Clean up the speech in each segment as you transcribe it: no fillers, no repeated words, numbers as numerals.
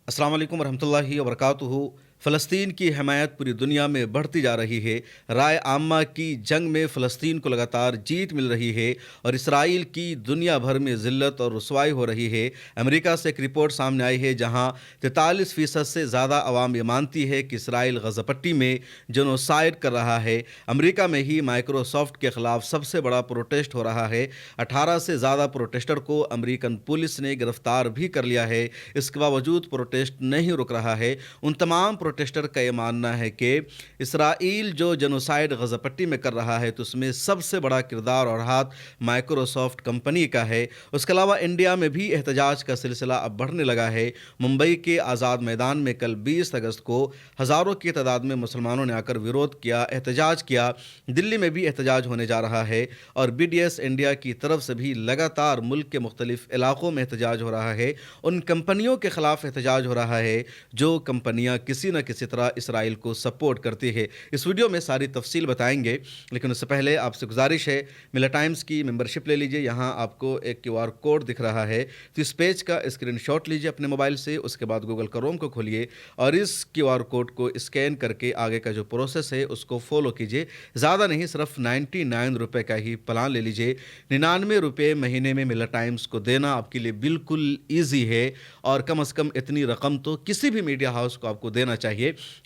अस्सलाम वालेकुम रहमतुल्लाहि व बरकातुहू। फ़लस्तीन की हमायत पूरी दुनिया में बढ़ती जा रही है। राय आम्मा की जंग में फ़लस्तीन को लगातार जीत मिल रही है और इसराइल की दुनिया भर में ज़िल्लत और रुसवाई हो रही है। अमेरिका से एक रिपोर्ट सामने आई है जहां 43% से ज़्यादा अवाम ये मानती है कि इसराइल गज़ा पट्टी में जेनोसाइड कर रहा है। अमेरिका में ही माइक्रोसॉफ्ट के ख़िलाफ़ सबसे बड़ा प्रोटेस्ट हो रहा है। 18 से ज़्यादा प्रोटेस्टर को अमेरिकन पुलिस ने गिरफ्तार भी कर लिया है। इसके बावजूद प्रोटेस्ट नहीं रुक रहा है। उन तमाम प्रोटेस्टर का ये मानना है कि इसराइल जो जेनोसाइड गज़ा पट्टी में कर रहा है तो उसमें सबसे बड़ा किरदार और हाथ माइक्रोसॉफ्ट कंपनी का है। उसके अलावा इंडिया में भी एहतजाज का सिलसिला अब बढ़ने लगा है। मुंबई के आज़ाद मैदान में कल 20 अगस्त को हज़ारों की तादाद में मुसलमानों ने आकर विरोध किया, एहतजाज किया। दिल्ली में भी एहतजाज होने जा रहा है और BDS इंडिया की तरफ से भी लगातार मुल्क के मुख्तलिफ इलाक़ों में एहतजाज हो रहा है। उन कंपनियों के ख़िलाफ़ एहतजाज हो रहा है जो कंपनियां किसी न किसी तरह इसराइल को सपोर्ट करती है। इस वीडियो में सारी तफसील बताएंगे, लेकिन उससे पहले आपसे गुजारिश है मिला टाइम्स की मेंबरशिप ले लीजिए। यहाँ आपको एक QR कोड दिख रहा है, तो इस पेज का स्क्रीनशॉट लीजिए अपने मोबाइल से। उसके बाद गूगल क्रोम को खोलिए और इस QR कोड को स्कैन करके आगे का जो प्रोसेस है उसको फॉलो कीजिए। ज़्यादा नहीं, सिर्फ 99 रुपये का ही प्लान ले लीजिए। 99 रुपये महीने में मिला टाइम्स को देना आपके लिए बिल्कुल ईजी है और कम से कम इतनी रकम तो किसी भी मीडिया हाउस को आपको देना चाहिए।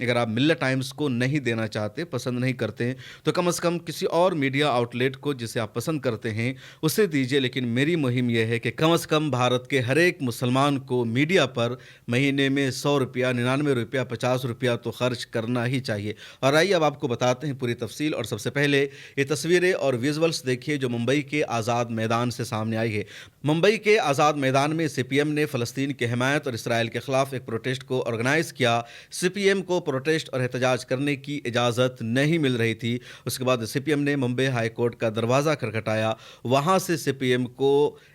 अगर आप मिल्ला टाइम्स को नहीं देना चाहते, पसंद नहीं करते, तो कम से कम किसी और मीडिया आउटलेट को जिसे आप पसंद करते हैं उसे दीजिए। लेकिन मेरी मुहिम यह है कि कम से कम भारत के हर एक मुसलमान को मीडिया पर महीने में 100 रुपया, 99 रुपया, 50 रुपया तो खर्च करना ही चाहिए। और आइए अब आपको बताते हैं पूरी तफसील। और सबसे पहले ये तस्वीरें और विजुअल्स देखिए जो मुंबई के आज़ाद मैदान से सामने आई है। मुंबई के आज़ाद मैदान में CPM ने फ़लस्तीन की हिमायत और इसराइल के ख़िलाफ़ एक प्रोटेस्ट को ऑर्गेनाइज़ किया। CPM को प्रोटेस्ट और एहतजाज करने की इजाज़त नहीं मिल रही थी। उसके बाद CPM ने मुंबई हाई कोर्ट का दरवाज़ा खटखटाया। वहाँ से CPM को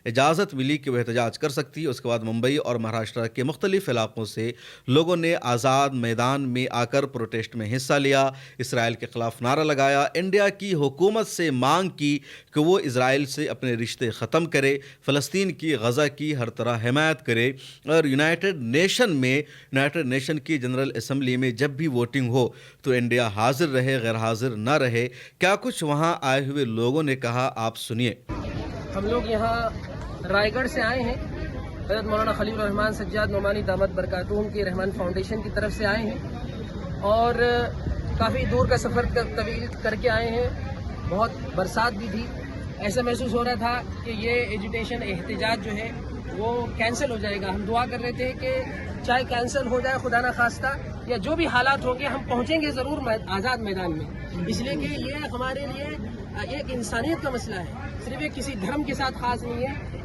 इजाज़त मिली कि वह एहतजाज कर सकती है। उसके बाद मुंबई और महाराष्ट्र के मुख्तलिफ़ इलाक़ों से लोगों ने आज़ाद मैदान में आकर प्रोटेस्ट में हिस्सा लिया, इसराइल के ख़िलाफ़ नारा लगाया, इंडिया की हुकूमत से मांग की कि वो इसराइल से अपने रिश्ते ख़त्म करे, फ़लस्तीन की गज़ा की हर तरह हिमायत करे और यूनाइटेड नेशन की जनरल असम्बली में जब भी वोटिंग हो तो इंडिया हाजिर रहे, गैर हाजिर ना रहे। क्या कुछ वहाँ आए हुए लोगों ने कहा, आप सुनिए। हम लोग यहाँ रायगढ़ से आए हैं। हज़रत मौलाना खलील रहमान सज्जाद नोमानी दामद बरकातुहूम की रहमान फाउंडेशन की तरफ से आए हैं और काफ़ी दूर का सफ़र तवील करके आए हैं। बहुत बरसात भी थी, ऐसा महसूस हो रहा था कि ये एजुटेशन एहतजाज जो है वो कैंसिल हो जाएगा। हम दुआ कर रहे थे कि चाहे कैंसिल हो जाए खुदा ना खास्ता, या जो भी हालात होंगे हम पहुंचेंगे ज़रूर आज़ाद मैदान में, इसलिए कि ये हमारे लिए एक इंसानियत का मसला है, सिर्फ एक किसी धर्म के साथ खास नहीं है।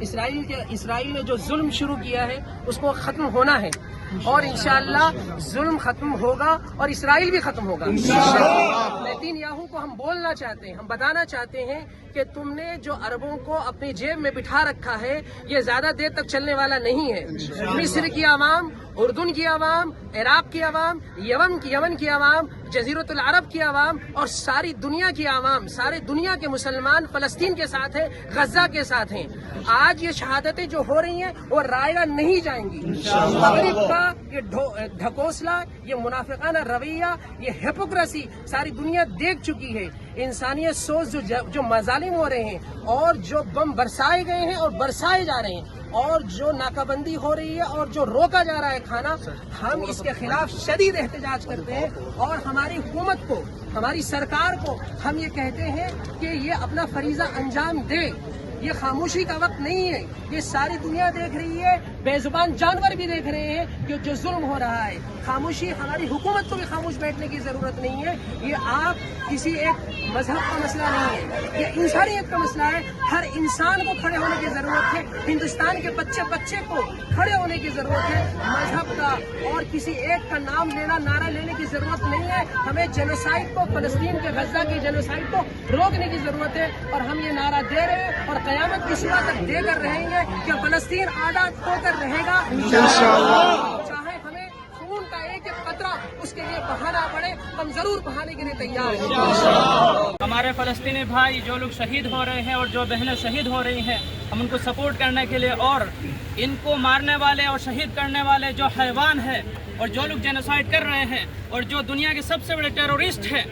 इसराइल ने जो जुल्म शुरू किया है उसको ख़त्म होना है और इंशाअल्लाह जुल्म ख़त्म होगा और इसराइल भी ख़त्म होगा। नेतन्याहू को हम बोलना चाहते हैं, हम बताना चाहते हैं कि तुमने जो अरबों को अपनी जेब में बिठा रखा है ये ज़्यादा देर तक चलने वाला नहीं है। मिस्र की आवाम, उर्दून की आवाम, इराक की आवाम, यमन की आवाम, जजीरतुल अरब की आवाम और सारी दुनिया की आवाम, सारे दुनिया के मुसलमान फ़लस्तीन के साथ हैं, गज़ा के साथ हैं। आज ये शहादतें जो हो रही हैं वो रायगा नहीं जाएंगी। मगरिब का ये ढकोसला, ये मुनाफिकाना रवैया, ये हिपोक्रेसी सारी दुनिया देख चुकी है। इंसानियत सोच जो मजालिम हो रहे हैं और जो बम बरसाए गए हैं और बरसाए जा रहे हैं और जो नाकाबंदी हो रही है और जो रोका जा रहा है खाना, हम इसके खिलाफ शदीद एहतजाज करते हैं और हमारी हुकूमत को, हमारी सरकार को हम ये कहते हैं कि ये अपना फरीजा अंजाम दे। ये खामोशी का वक्त नहीं है, ये सारी दुनिया देख रही है, बेजुबान जानवर भी देख रहे हैं कि जो जुल्म हो रहा है। खामोशी, हमारी हुकूमत को भी खामोश बैठने की ज़रूरत नहीं है। ये आप किसी एक मजहब का मसला नहीं है, ये इंसानियत का मसला है। हर इंसान को खड़े होने की ज़रूरत है, हिंदुस्तान के बच्चे को खड़े होने की ज़रूरत है। मजहब का और किसी एक का नाम लेना, नारा लेने की ज़रूरत नहीं है। हमें जेनोसाइड को, फ़लस्तीन के गज़ा के जेनोसाइड को रोकने की ज़रूरत है और हम ये नारा दे रहे हैं और क़यामत की सुबह तक देकर रहेंगे कि फ़लस्तीन आज़ाद होकर रहेगा इंशाअल्लाह। चाहे हमें खून का ایک ایک قطرہ اس کے لیے بہانا پڑے ہم ضرور بہانے کے لیے تیار ہیں. ہمارے فلسطینی بھائی جو لوگ شہید ہو رہے ہیں اور جو بہنیں شہید ہو رہی ہیں ہم ان کو سپورٹ کرنے کے لیے اور ان کو مارنے والے اور شہید کرنے والے جو حیوان ہیں اور جو لوگ جینوسائیڈ کر رہے ہیں اور جو دنیا کے سب سے بڑے ٹیرورسٹ ہیں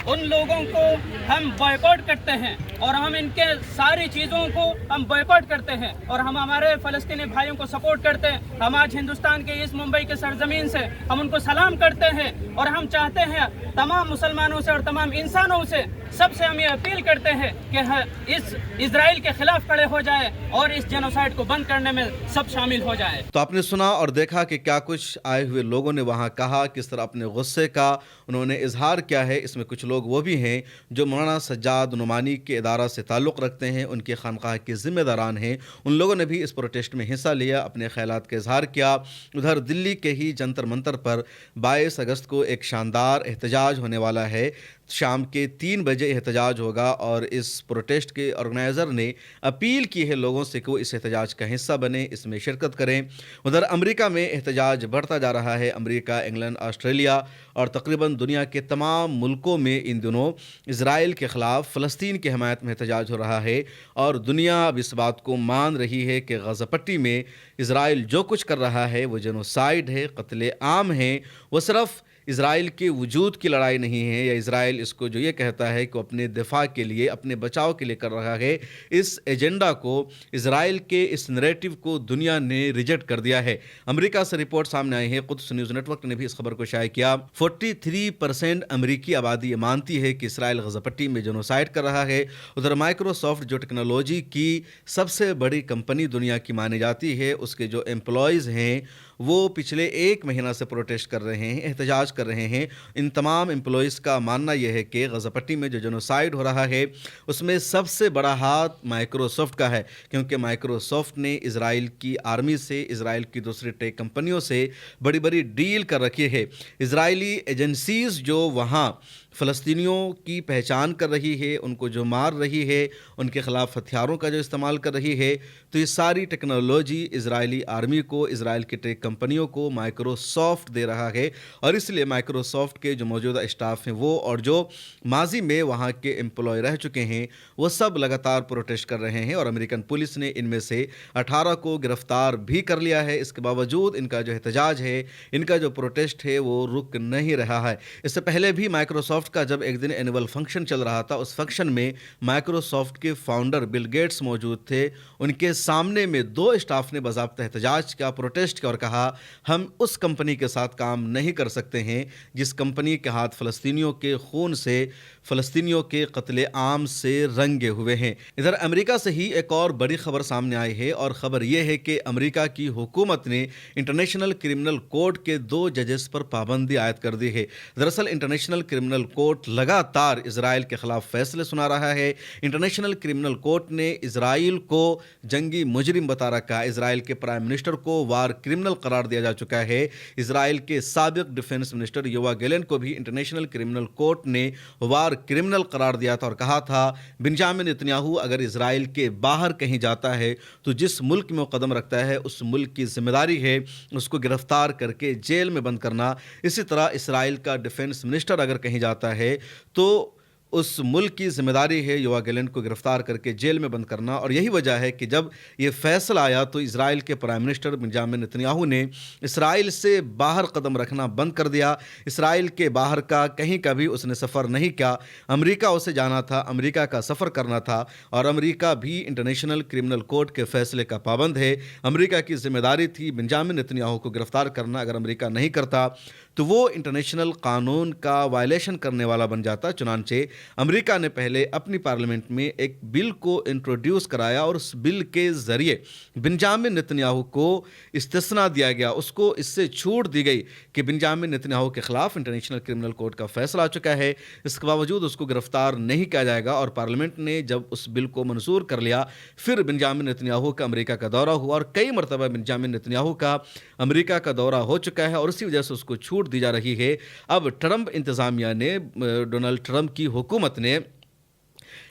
ان لوگوں کو ہم بائیکاٹ کرتے ہیں اور ہم ان کے ساری چیزوں کو ہم بائیکاٹ کرتے ہیں اور ہم ہمارے فلسطینی بھائیوں کو سپورٹ کرتے ہیں. ہم آج ہندوستان کے اس ممبئی کے سرزمین سے ہم ان کو سلام کرتے ہیں اور ہم چاہتے ہیں تمام مسلمانوں سے اور تمام انسانوں سے سب سے ہم یہ اپیل کرتے ہیں کہ اس اسرائیل کے خلاف کھڑے ہو جائے اور اس جینوسائیڈ کو بند کرنے میں سب شامل ہو جائے. تو آپ نے سنا اور دیکھا کہ کیا کچھ آئے ہوئے لوگوں نے وہاں کہا, کس طرح اپنے غصے کا انہوں نے اظہار کیا ہے. اس میں کچھ لوگ وہ بھی ہیں جو مولانا سجاد نعمانی کے ادارہ سے تعلق رکھتے ہیں, ان کی خانقاہ کے ذمہ داران ہیں. ان لوگوں نے بھی اس پروٹیسٹ میں حصہ لیا, اپنے خیالات کا اظہار کیا. ادھر دلی کے ہی جنتر منتر پر 22 اگست کو ایک شاندار احتجاج ہونے والا ہے. شام کے 3 بجے احتجاج ہوگا اور اس پروٹیسٹ کے آرگنائزر نے اپیل کی ہے لوگوں سے کہ وہ اس احتجاج کا حصہ بنیں, اس میں شرکت کریں. ادھر امریکہ میں احتجاج بڑھتا جا رہا ہے. امریکہ, انگلینڈ, آسٹریلیا اور تقریباً دنیا کے تمام ملکوں میں ان دنوں اسرائیل کے خلاف فلسطین کی حمایت میں احتجاج ہو رہا ہے اور دنیا اب اس بات کو مان رہی ہے کہ غزہ پٹی میں اسرائیل جو کچھ کر رہا ہے وہ جنوسائیڈ ہے, قتل عام ہے. وہ صرف اسرائیل کے وجود کی لڑائی نہیں ہے یا اسرائیل اس کو جو یہ کہتا ہے کہ وہ اپنے دفاع کے لیے, اپنے بچاؤ کے لیے کر رہا ہے. اس ایجنڈا کو, اسرائیل کے اس نریٹو کو دنیا نے ریجیکٹ کر دیا ہے. امریکہ سے رپورٹ سامنے آئی ہے, قدس نیوز نیٹ ورک نے بھی اس خبر کو شائع کیا. 43% امریکی آبادی یہ مانتی ہے کہ اسرائیل غزہ پٹی میں جنوسائیڈ کر رہا ہے. ادھر مائکروسافٹ جو ٹیکنالوجی کی سب سے بڑی کمپنی دنیا کی مانی جاتی ہے, اس کے جو امپلائیز ہیں وہ پچھلے 1 مہینہ سے پروٹیسٹ کر رہے ہیں, احتجاج کر رہے ہیں. ان تمام امپلائیز کا ماننا یہ ہے کہ غزہ پٹی میں جو جنوسائیڈ ہو رہا ہے اس میں سب سے بڑا ہاتھ مائکروسافٹ کا ہے, کیونکہ مائکروسافٹ نے اسرائیل کی آرمی سے, اسرائیل کی دوسری ٹیک کمپنیوں سے بڑی بڑی ڈیل کر رکھی ہے. اسرائیلی ایجنسیز جو وہاں فلسطینیوں کی پہچان کر رہی ہے, ان کو جو مار رہی ہے, ان کے خلاف ہتھیاروں کا جو استعمال کر رہی ہے, تو یہ ساری ٹیکنالوجی اسرائیلی آرمی کو, اسرائیل کی ٹیک کمپنیوں کو مائکروسافٹ دے رہا ہے. اور اس لیے مائکروسافٹ کے جو موجودہ اسٹاف ہیں وہ اور جو ماضی میں وہاں کے امپلائی رہ چکے ہیں وہ سب لگاتار پروٹیسٹ کر رہے ہیں اور امریکن پولیس نے ان میں سے 18 کو گرفتار بھی کر لیا ہے. اس کے باوجود ان کا جو احتجاج ہے, ان کا جو پروٹیسٹ ہے وہ رک نہیں رہا ہے. اس سے پہلے بھی مائکروسافٹ کا جب ایک دن اینول فنکشن چل رہا تھا, اس فنکشن میں مائکروسافٹ کے فاؤنڈر بل گیٹس موجود تھے. ان کے سامنے میں 2 اسٹاف نے باضابطہ احتجاج کیا, پروٹیسٹ کیا اور کہا ہم اس کمپنی کے ساتھ کام نہیں کر سکتے ہیں جس کمپنی کے ہاتھ فلسطینیوں کے خون سے, فلسطینیوں کے قتل عام سے رنگے ہوئے ہیں. ادھر امریکہ سے ہی ایک اور بڑی خبر سامنے آئی ہے اور خبر یہ ہے کہ امریکہ کی حکومت نے انٹرنیشنل کرمنل کورٹ کے 2 ججز پر پابندی عائد کر دی ہے. دراصل انٹرنیشنل کرمنل کورٹ لگاتار اسرائیل کے خلاف فیصلے سنا رہا ہے. انٹرنیشنل کرمنل کورٹ نے اسرائیل کو جنگی مجرم بتا رکھا ہے. اسرائیل کے پرائم منسٹر کو وار کرمنل قرار دیا جا چکا ہے. اسرائیل کے سابق ڈیفنس منسٹر یوا گیلن کو بھی انٹرنیشنل کرمنل کورٹ نے وار کرمنل قرار دیا تھا اور کہا تھا بنجامن نیتنیاہو اگر اسرائیل کے باہر کہیں جاتا ہے تو جس ملک میں وہ قدم رکھتا ہے اس ملک کی ذمہ داری ہے اس کو گرفتار کر کے جیل میں بند کرنا. اسی طرح اسرائیل کا ڈیفنس منسٹر اگر کہیں جاتا ہے تو اس ملک کی ذمہ داری ہے یوا گیلن کو گرفتار کر کے جیل میں بند کرنا. اور یہی وجہ ہے کہ جب یہ فیصلہ آیا تو اسرائیل کے پرائم منسٹر بنجامن نیتنیاہو نے اسرائیل سے باہر قدم رکھنا بند کر دیا. اسرائیل کے باہر کا کہیں کا بھی اس نے سفر نہیں کیا. امریکہ اسے جانا تھا, امریکہ کا سفر کرنا تھا اور امریکہ بھی انٹرنیشنل کرمنل کورٹ کے فیصلے کا پابند ہے. امریکہ کی ذمہ داری تھی بنجامن نیتنیاہو کو گرفتار کرنا. اگر امریکہ نہیں کرتا تو وہ انٹرنیشنل قانون کا وائلیشن کرنے والا بن جاتا. چنانچہ امریکہ نے پہلے اپنی پارلیمنٹ میں ایک بل کو انٹروڈیوس کرایا اور اس بل کے ذریعے بنجامن نیتنیاہو کو استثناء دیا گیا, اس کو اس سے چھوٹ دی گئی کہ بنجامن نیتنیاہو کے خلاف انٹرنیشنل کرمنل کورٹ کا فیصلہ آ چکا ہے, اس کے باوجود اس کو گرفتار نہیں کیا جائے گا. اور پارلیمنٹ نے جب اس بل کو منظور کر لیا پھر بنجامن نیتنیاہو کا امریکہ کا دورہ ہوا اور کئی مرتبہ بنجامن نیتنیاہو کا امریکہ کا دورہ ہو چکا ہے اور اسی وجہ سے اس کو چھوٹ دی جا رہی ہے. اب ٹرمپ انتظامیہ نے, ڈونلڈ ٹرمپ کی حکومت نے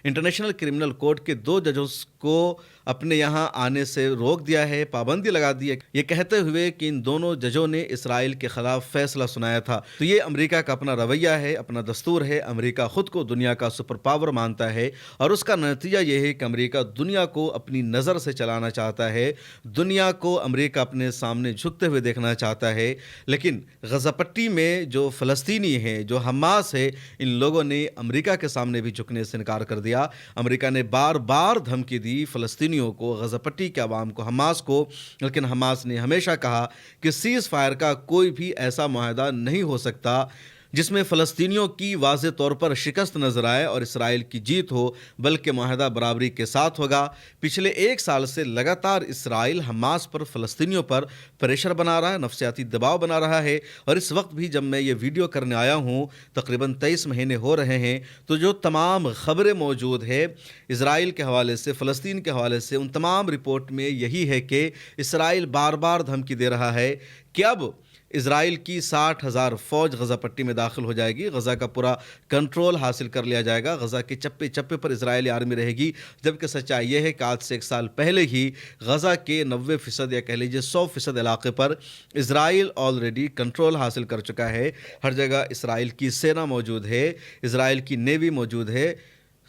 انٹرنیشنل کرمنل کورٹ کے 2 ججز को अपने यहाँ आने से रोक दिया है, पाबंदी लगा दी है, ये कहते हुए कि इन दोनों जजों ने इसराइल के खिलाफ फैसला सुनाया था। तो ये अमेरिका का अपना रवैया है, अपना दस्तूर है। अमेरिका खुद को दुनिया का सुपर पावर मानता है और उसका नतीजा ये है कि अमेरिका दुनिया को अपनी नज़र से चलाना चाहता है, दुनिया को अमेरिका अपने सामने झुकते हुए देखना चाहता है। लेकिन गज़ा पट्टी में जो फ़लस्तीनी हैं, जो हमास है, इन लोगों ने अमेरिका के सामने भी झुकने से इनकार कर दिया। अमेरिका ने बार बार धमकी दी फ़लस्तीनियों को, गज़ा पट्टी के अवाम को, हमास को, लेकिन हमास ने हमेशा कहा कि सीज़ फायर का कोई भी ऐसा मुआहदा नहीं हो सकता जिसमें फ़लस्तीनियों की वाज़े तौर पर शिकस्त नज़र आए और इसराइल की जीत हो, बल्कि मुआहदा बराबरी के साथ होगा। पिछले 1 साल से लगातार इसराइल हमास पर, फ़लस्तीनियों पर प्रेशर बना रहा है, नफसियाती दबाव बना रहा है। और इस वक्त भी जब मैं ये वीडियो करने आया हूँ, तकरीबन 23 महीने हो रहे हैं, तो जो तमाम ख़बरें मौजूद है इसराइल के हवाले से, फ़लस्तीन के हवाले से, उन तमाम रिपोर्ट में यही है कि इसराइल बार बार धमकी दे रहा है कि अब इसराइल की 60,000 फ़ौज गज़ा पट्टी में दाखिल हो जाएगी, गज़ा का पूरा कंट्रोल हासिल कर लिया जाएगा, गज़ा के चप्पे चप्पे पर इजरायली आर्मी रहेगी। जबकि सच्चाई यह है कि आज से 1 साल पहले ही गज़ा के 90% या कह लीजिए 100% इलाके पर इसराइल ऑलरेडी कंट्रोल हासिल कर चुका है। हर जगह इसराइल की सेना मौजूद है, इसराइल की नेवी मौजूद है।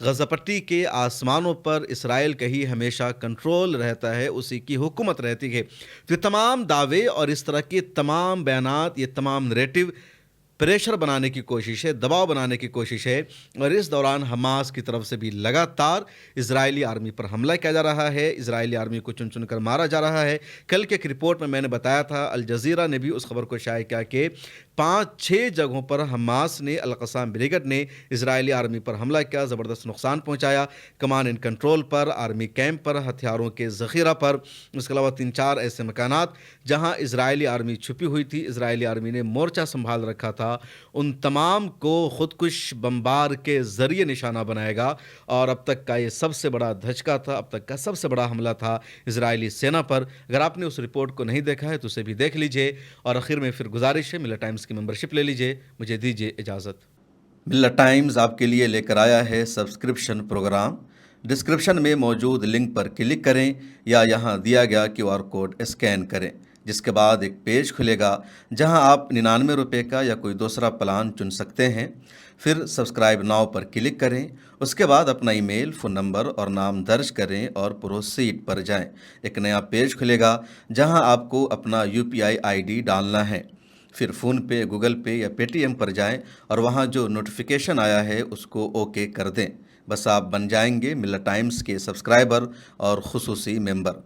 गज़ा पट्टी के आसमानों पर इसराइल का ही हमेशा कंट्रोल रहता है, उसी की हुकूमत रहती है। तो तमाम दावे और इस तरह के तमाम बयानात, ये तमाम नैरेटिव प्रेशर बनाने की कोशिश है, दबाव बनाने की कोशिश है। और इस दौरान हमास की तरफ से भी लगातार इजरायली आर्मी पर हमला किया जा रहा है, इजरायली आर्मी को चुन चुन कर मारा जा रहा है। कल के एक रिपोर्ट में मैंने बताया था, अल जज़ीरा ने भी उस खबर को शाया किया कि 5-6 जगहों पर हमास ने, अल क़साम ब्रिगेड ने इजरायली आर्मी पर हमला किया, ज़बरदस्त नुकसान पहुँचाया, कमांड एंड कंट्रोल पर, आर्मी कैंप पर, हथियारों के ज़ख़ीरा पर। उसके अलावा 3-4 ऐसे मकानात जहाँ इजरायली आर्मी छुपी हुई थी, इजरायली आर्मी ने मोर्चा संभाल रखा था, उन तमाम को खुदकुश बमबार के ज़रिए निशाना बनाएगा। और अब तक का ये सबसे बड़ा धचका था, अब तक का सबसे बड़ा हमला था इजरायली सेना पर। अगर आपने उस रिपोर्ट को नहीं देखा है तो उसे भी देख लीजिए। और आखिर में फिर गुजारिश है, मिल्लत टाइम्स की मेंबरशिप ले लीजिए। मुझे दीजिए इजाज़त। मिल्लत टाइम्स आपके लिए लेकर आया है सब्सक्रिप्शन प्रोग्राम। डिस्क्रिप्शन में मौजूद लिंक पर क्लिक करें या यहाँ दिया गया QR कोड स्कैन करें, जिसके बाद एक पेज खुलेगा जहां आप 99 रुपये का या कोई दूसरा प्लान चुन सकते हैं। फिर सब्सक्राइब नाउ पर क्लिक करें, उसके बाद अपना ईमेल, फ़ोन नंबर और नाम दर्ज करें और प्रोसीड पर जाएं। एक नया पेज खुलेगा जहां आपको अपना UPI ID डालना है। फिर फ़ोन पे, गूगल पे या पेटीएम पर जाएं और वहां जो नोटिफिकेशन आया है उसको ओके कर दें। बस आप बन जाएंगे मिल्लत टाइम्स के सब्सक्राइबर और खुसूसी मेंबर।